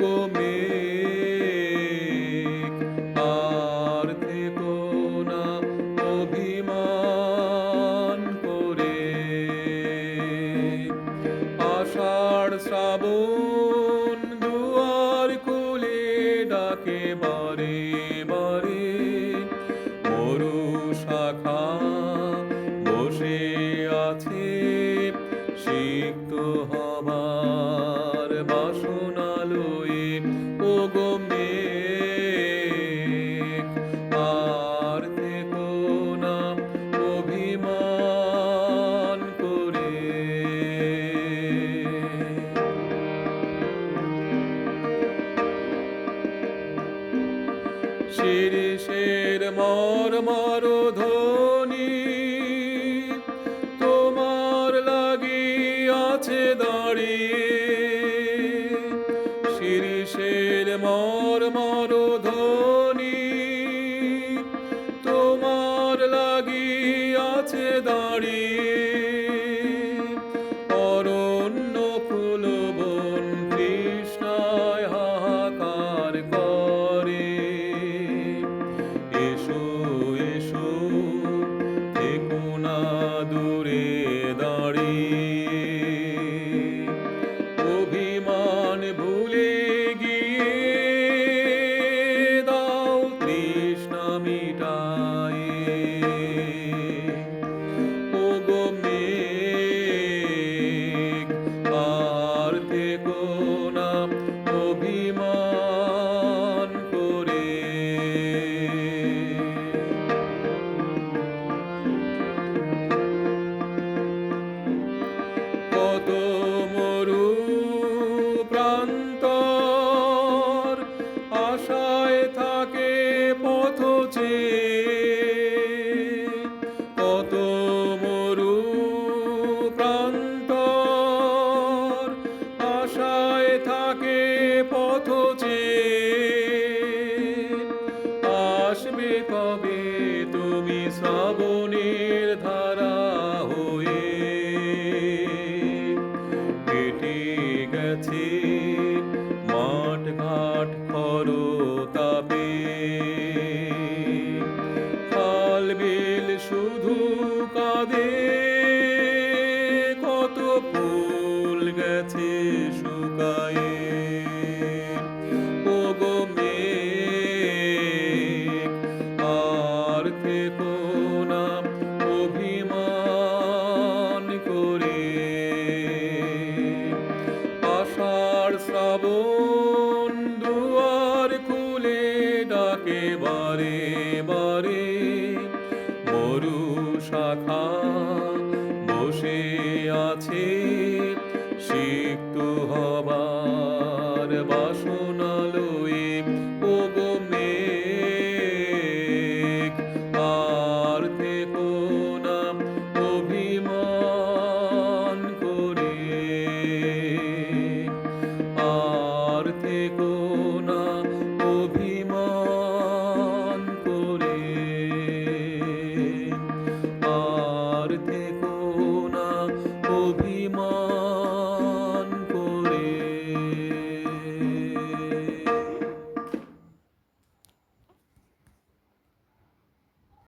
গো মেঘ, আর থেকো না অভিমান করে। আষাঢ় শ্রাবণ দুয়ার খুলে ডাকে বারে বারে, মরু শাখা বসে আছে সিক্ত হবার বাসনা লয়ে। ও গো মেঘ, আর থেকো না অভিমান করে। শিরিষের মর্মর ধ্বনি তোমার লাগি আছে দাঁড়িয়ে। শিরিষের মর্মর ধ্বনি তোমার লাগি আছে দাঁড়িয়ে। অরণ্য ফুলবন তৃষ্ণায় হাহাকার করে। এসো এসো, থেকো না দূরে দাঁড়িয়ে। অভিমান ভুলে গিয়ে দাও তৃষ্ণা মিটায়ে। ও গো মেঘ, আর থেকো না অভিমান করে। কত মরু প্রান্তর আশায় থাকে পথ চেয়ে। কত মরু প্রান্তর আশায় থাকে পথ চেয়ে। আসবে কবে তুমি শ্রাবণের ধারা হয়ে। কেটে গেছে মাঠ ঘাট খরতাপে। খাল বিল শুধু কাঁদে, কত ফুল গেছে শুকায়ে। ও গো মেঘ, আর থেকো না অভিমান করে। আষাঢ় শ্রাবণ দুয়ার খুলে ডাকে বারে বারে, মরু শাখা বসে আছে সিক্ত হবার বাসনা লয়ে। ও গো মেঘ, আর থেকো না অভিমান করে। আর থেকো না অভিমান করে। আর থেকো